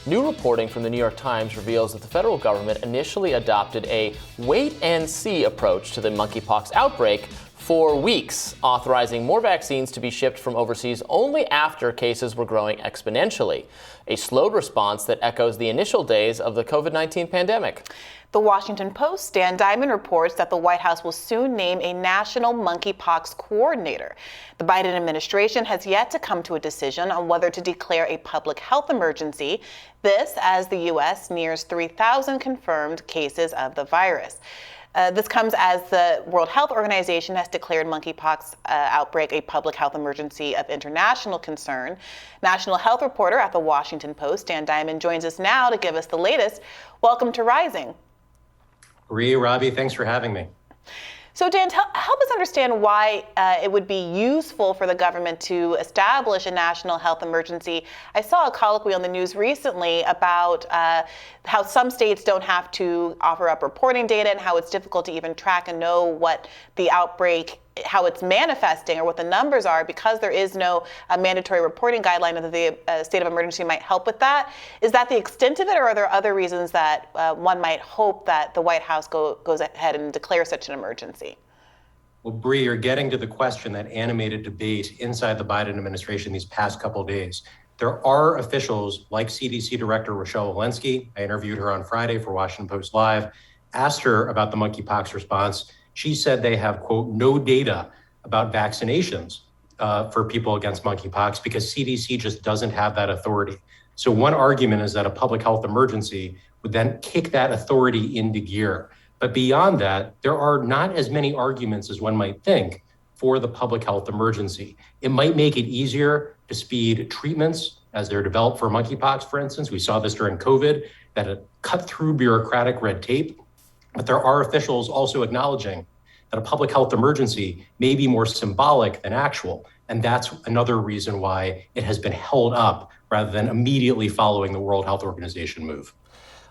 New reporting from the New York Times reveals that the federal government initially adopted a wait-and-see approach to the monkeypox outbreak for weeks, authorizing more vaccines to be shipped from overseas only after cases were growing exponentially. A slowed response that echoes the initial days of the COVID-19 pandemic. The Washington Post's Dan Diamond reports that the White House will soon name a national monkeypox coordinator. The Biden administration has yet to come to a decision on whether to declare a public health emergency. This as the U.S. nears 3,000 confirmed cases of the virus. This comes as the World Health Organization has declared monkeypox outbreak a public health emergency of international concern. National health reporter at the Washington Post, Dan Diamond, joins us now to give us the latest. Welcome to Rising. Robbie, thanks for having me. So Dan, help us understand why it would be useful for the government to establish a national health emergency. I saw a colloquy on the news recently about how some states don't have to offer up reporting data and how it's difficult to even track and know what the outbreak, how it's manifesting or what the numbers are because there is no mandatory reporting guideline, and the state of emergency might help with that. Is that the extent of it, or are there other reasons that one might hope that the White House goes ahead and declares such an emergency? Well, Bree, you're getting to the question that animated debate inside the Biden administration these past couple of days. There are officials like CDC Director Rochelle Walensky. I interviewed her on Friday for Washington Post Live, asked her about the monkeypox response. She said they have, quote, no data about vaccinations for people against monkeypox because CDC just doesn't have that authority. So one argument is that a public health emergency would then kick that authority into gear. But beyond that, there are not as many arguments as one might think for the public health emergency. It might make it easier to speed treatments as they're developed for monkeypox, for instance. We saw this during COVID, that it cut through bureaucratic red tape. But there are officials also acknowledging that a public health emergency may be more symbolic than actual. And that's another reason why it has been held up rather than immediately following the World Health Organization move.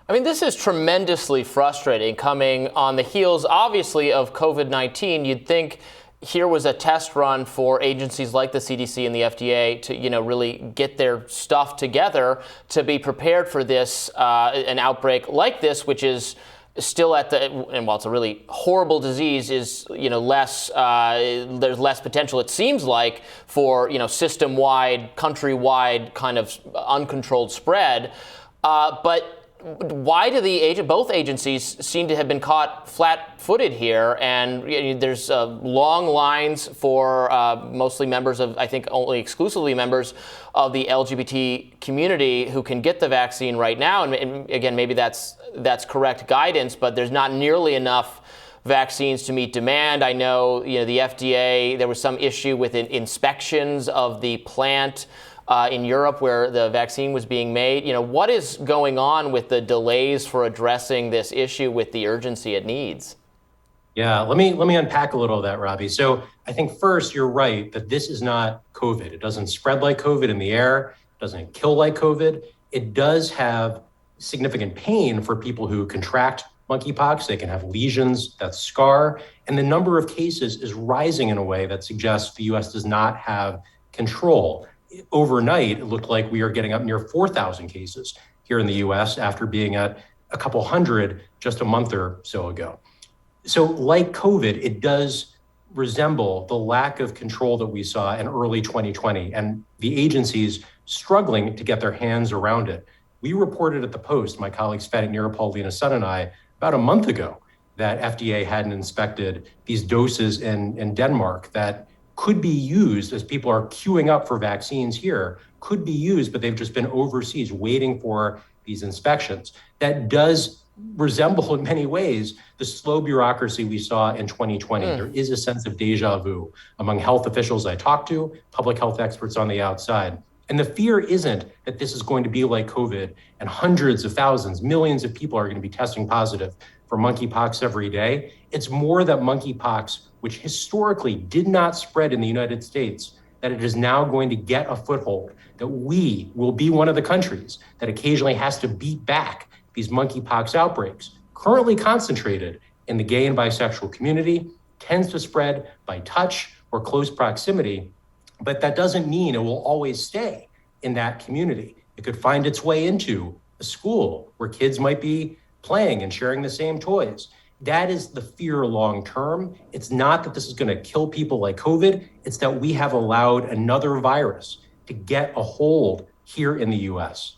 I mean, this is tremendously frustrating coming on the heels, obviously, of COVID-19. You'd think here was a test run for agencies like the CDC and the FDA to, really get their stuff together to be prepared for this, an outbreak like this, which is still and while it's a really horrible disease, is, less, there's less potential, it seems like, for, system-wide, country-wide kind of uncontrolled spread. But why do both agencies seem to have been caught flat-footed here? And there's long lines for mostly members of, I think only exclusively members of the LGBT community who can get the vaccine right now. And again, maybe that's correct guidance, but there's not nearly enough vaccines to meet demand. I know, the FDA, there was some issue with inspections of the plant in Europe where the vaccine was being made. What is going on with the delays for addressing this issue with the urgency it needs? Yeah, let me unpack a little of that, Robbie. So I think first, you're right that this is not COVID. It doesn't spread like COVID in the air. It doesn't kill like COVID. It does have significant pain for people who contract monkeypox. They can have lesions that scar. And the number of cases is rising in a way that suggests the U.S. does not have control. Overnight, it looked like we are getting up near 4,000 cases here in the U.S. after being at a couple hundred just a month or so ago. So like COVID, it does resemble the lack of control that we saw in early 2020 and the agencies struggling to get their hands around it. We reported at the Post, my colleagues Fedit Nirapal, Lena Sun, and I, about a month ago that FDA hadn't inspected these doses in Denmark that could be used as people are queuing up for vaccines here, could be used, but they've just been overseas waiting for these inspections. That does resemble in many ways the slow bureaucracy we saw in 2020. There is a sense of deja vu among health officials I talked to, public health experts on the outside. And the fear isn't that this is going to be like COVID and hundreds of thousands, millions of people are going to be testing positive for monkeypox every day. It's more that monkeypox, which historically did not spread in the United States, that it is now going to get a foothold, that we will be one of the countries that occasionally has to beat back these monkeypox outbreaks, currently concentrated in the gay and bisexual community, tends to spread by touch or close proximity, but that doesn't mean it will always stay in that community. It could find its way into a school where kids might be playing and sharing the same toys. That is the fear long term. It's not that this is going to kill people like COVID. It's that we have allowed another virus to get a hold here in the US.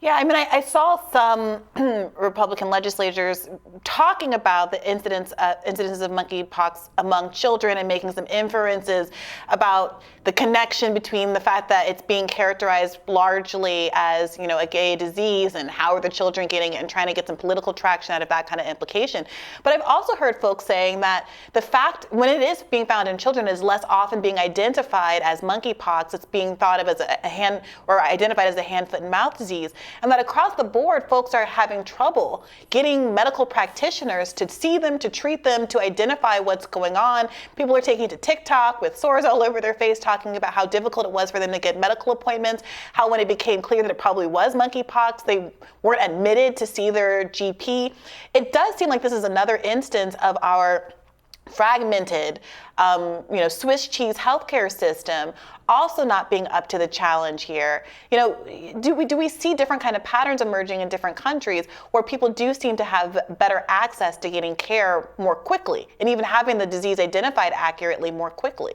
Yeah, I mean, I saw some Republican legislators talking about the incidences of monkeypox among children and making some inferences about the connection between the fact that it's being characterized largely as, a gay disease and how are the children getting it, and trying to get some political traction out of that kind of implication. But I've also heard folks saying that the fact when it is being found in children is less often being identified as monkeypox. It's being thought of as a hand or identified as a hand, foot, and mouth disease. And that across the board, folks are having trouble getting medical practitioners to see them, to treat them, to identify what's going on. People are taking to TikTok with sores all over their face, talking about how difficult it was for them to get medical appointments, how when it became clear that it probably was monkeypox, they weren't admitted to see their GP. It does seem like this is another instance of our fragmented, Swiss cheese healthcare system also not being up to the challenge here. Do we see different kind of patterns emerging in different countries where people do seem to have better access to getting care more quickly and even having the disease identified accurately more quickly?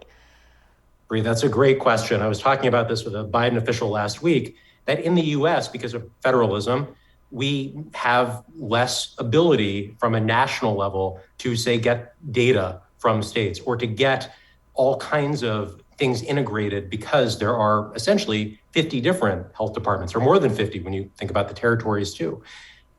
Bree, that's a great question. I was talking about this with a Biden official last week, that in the US, because of federalism, we have less ability from a national level to, say, get data from states or to get all kinds of things integrated, because there are essentially 50 different health departments, or more than 50 when you think about the territories too.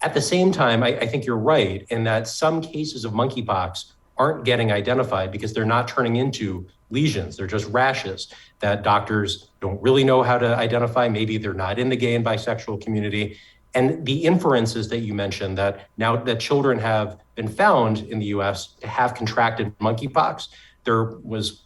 At the same time, I think you're right in that some cases of monkeypox aren't getting identified because they're not turning into lesions. They're just rashes that doctors don't really know how to identify. Maybe they're not in the gay and bisexual community. And the inferences that you mentioned, that now that children have been found in the US to have contracted monkeypox, there was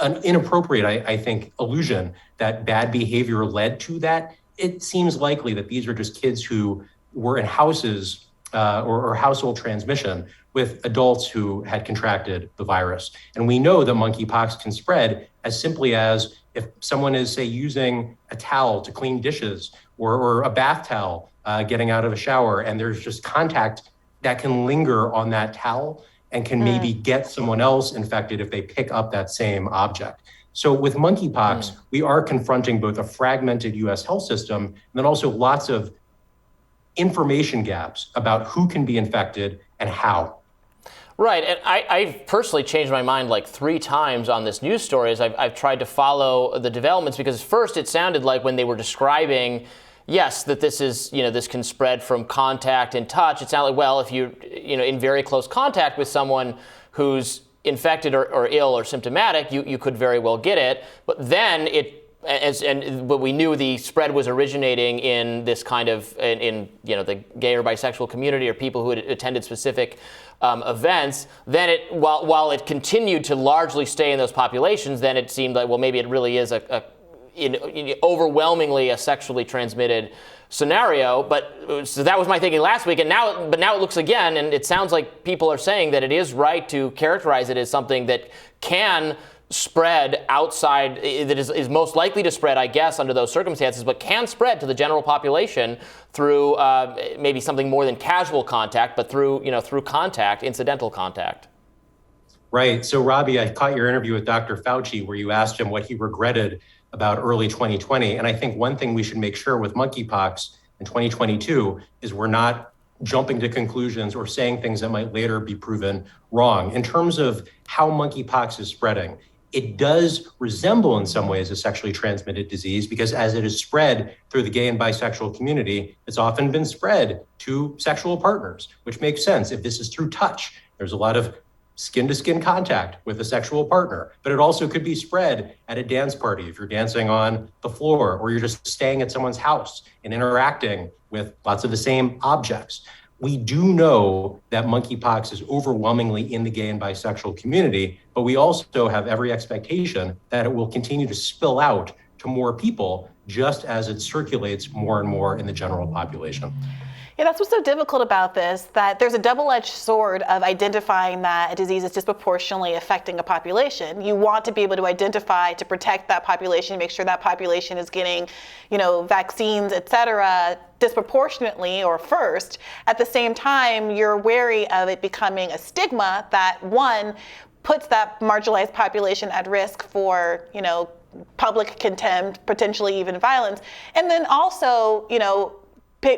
an inappropriate, I think, illusion that bad behavior led to that. It seems likely that these are just kids who were in houses or household transmission with adults who had contracted the virus. And we know that monkeypox can spread as simply as if someone is, say, using a towel to clean dishes or a bath towel getting out of a shower, and there's just contact that can linger on that towel and can maybe get someone else infected if they pick up that same object. So with monkeypox, we are confronting both a fragmented US health system and then also lots of information gaps about who can be infected and how. Right, and I've personally changed my mind like 3 times on this news story as I've tried to follow the developments, because at first it sounded like when they were describing, yes, that this is, this can spread from contact and touch. It sounded like, well, if you're, in very close contact with someone who's infected or ill or symptomatic, you could very well get it. But then but we knew the spread was originating in this kind of, in the gay or bisexual community or people who had attended specific events. Then while it continued to largely stay in those populations, then it seemed like, well, maybe it really is overwhelmingly a sexually transmitted scenario. But so that was my thinking last week, and now it looks again, and it sounds like people are saying that it is right to characterize it as something that can spread outside, that is most likely to spread, I guess, under those circumstances, but can spread to the general population through maybe something more than casual contact, but through contact, incidental contact. Right. So, Robbie, I caught your interview with Dr. Fauci where you asked him what he regretted about early 2020. And I think one thing we should make sure with monkeypox in 2022 is we're not jumping to conclusions or saying things that might later be proven wrong. In terms of how monkeypox is spreading, it does resemble in some ways a sexually transmitted disease, because as it is spread through the gay and bisexual community, it's often been spread to sexual partners, which makes sense. If this is through touch, there's a lot of skin-to-skin contact with a sexual partner, but it also could be spread at a dance party if you're dancing on the floor, or you're just staying at someone's house and interacting with lots of the same objects. We do know that monkeypox is overwhelmingly in the gay and bisexual community, but we also have every expectation that it will continue to spill out to more people just as it circulates more and more in the general population. Yeah, that's what's so difficult about this, that there's a double-edged sword of identifying that a disease is disproportionately affecting a population. You want to be able to identify, to protect that population, make sure that population is getting, vaccines, et cetera, disproportionately or first. At the same time, you're wary of it becoming a stigma that, one, puts that marginalized population at risk for, public contempt, potentially even violence, and then also,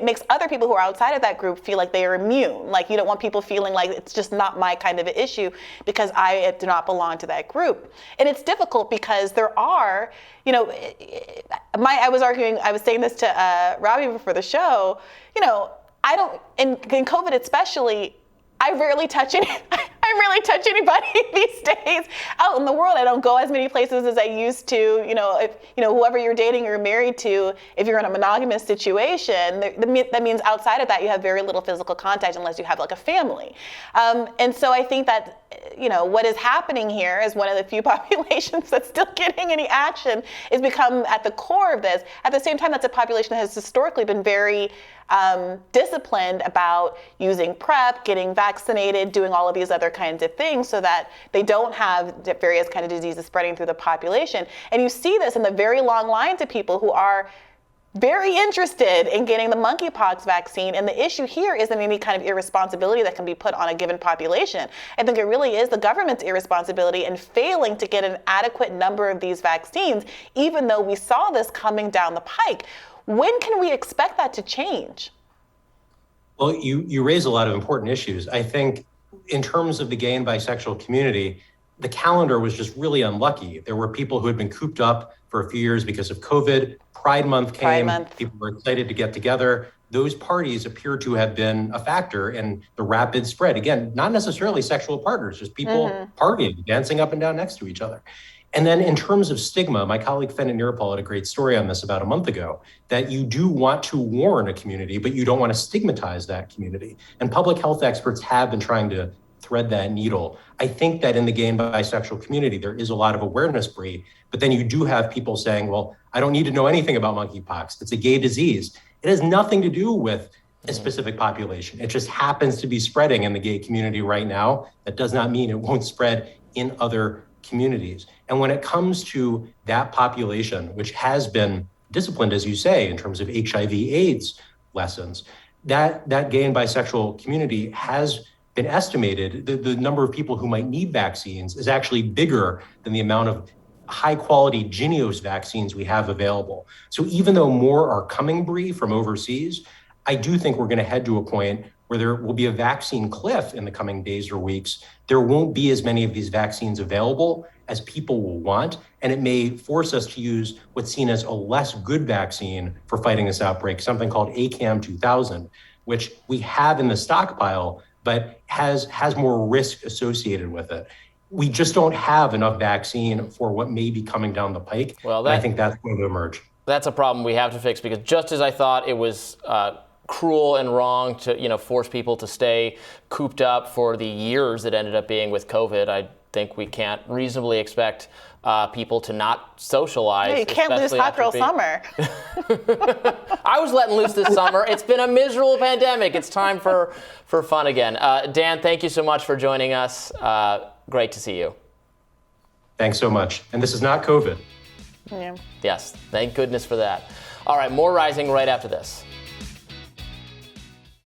makes other people who are outside of that group feel like they are immune. Like, you don't want people feeling like it's just not my kind of an issue because I do not belong to that group. And it's difficult because there are, I was saying this to Robbie before the show, I don't, in COVID especially, I rarely touch anybody these days out in the world. I don't go as many places as I used to. If whoever you're dating or married to, if you're in a monogamous situation, that means outside of that you have very little physical contact unless you have like a family. And so I think that what is happening here is one of the few populations that's still getting any action is become at the core of this. At the same time, that's a population that has historically been very disciplined about using PrEP, getting vaccinated, doing all of these other kinds of things so that they don't have various kind of diseases spreading through the population. And you see this in the very long lines of people who are very interested in getting the monkeypox vaccine. And the issue here isn't any kind of irresponsibility that can be put on a given population. I think it really is the government's irresponsibility in failing to get an adequate number of these vaccines, even though we saw this coming down the pike. When can we expect that to change? Well, you raise a lot of important issues. I think in terms of the gay and bisexual community, the calendar was just really unlucky. There were people who had been cooped up for a few years because of COVID. Pride Month came. People were excited to get together. Those parties appear to have been a factor in the rapid spread. Again, not necessarily sexual partners, just people partying, dancing up and down next to each other. And then in terms of stigma, my colleague Fenton Nirapal had a great story on this about a month ago, that you do want to warn a community, but you don't want to stigmatize that community. And public health experts have been trying to thread that needle. I think that in the gay and bisexual community, there is a lot of awareness, Bree, but then you do have people saying, well, I don't need to know anything about monkeypox. It's a gay disease. It has nothing to do with a specific population. It just happens to be spreading in the gay community right now. That does not mean it won't spread in other communities. And when it comes to that population, which has been disciplined, as you say, in terms of HIV/AIDS lessons, that gay and bisexual community has been estimated, the number of people who might need vaccines is actually bigger than the amount of high quality Jynneos vaccines we have available. So even though more are coming, Bree, from overseas, I do think we're going to head to a point where there will be a vaccine cliff in the coming days or weeks. There won't be as many of these vaccines available as people will want, and it may force us to use what's seen as a less good vaccine for fighting this outbreak, something called ACAM 2000, which we have in the stockpile, but has more risk associated with it. We just don't have enough vaccine for what may be coming down the pike. Well, I think that's going to emerge. That's a problem we have to fix, because just as I thought it was cruel and wrong to force people to stay cooped up for the years that ended up being with COVID, I think we can't reasonably expect people to not socialize. Yeah, you can't lose hot girl summer. I was letting loose this summer. It's been a miserable pandemic. It's time for fun again. Dan, thank you so much for joining us. Great to see you. Thanks so much. And this is not COVID. Yeah. Yes, thank goodness for that. All right, more Rising right after this.